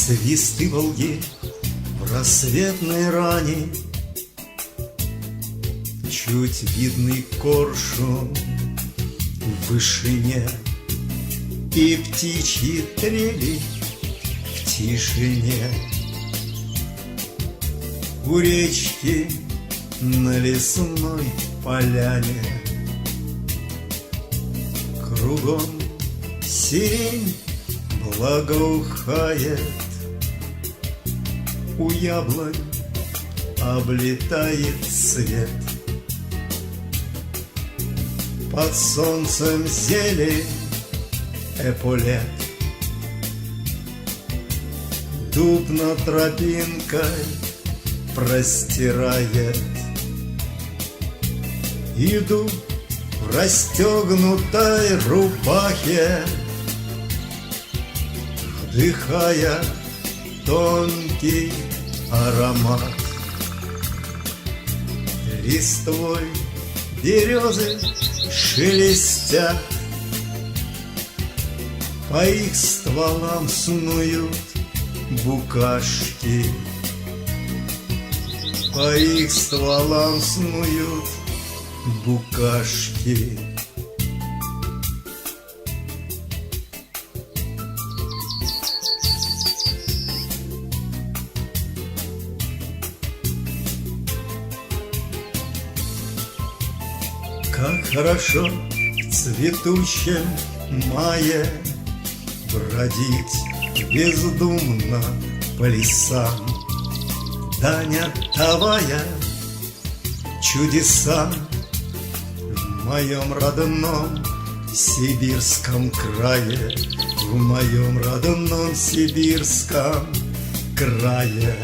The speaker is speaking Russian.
свисты Волги в рассветной ране, чуть видный коршун в вышине и птичьи трели в тишине. У речки на лесной поляне кругом сирень благоухает, у яблонь облетает свет. Под солнцем зелень эполет, дуб над тропинкой простирает. Иду в расстегнутой рубахе, вдыхая тонкий аромат. Листвой березы шелестят, по их стволам снуют букашки, по их стволам снуют букашки. Как хорошо в цветущем мае бродить бездумно по лесам, да не отдавая чудеса. В моем родном сибирском крае, в моем родном сибирском крае.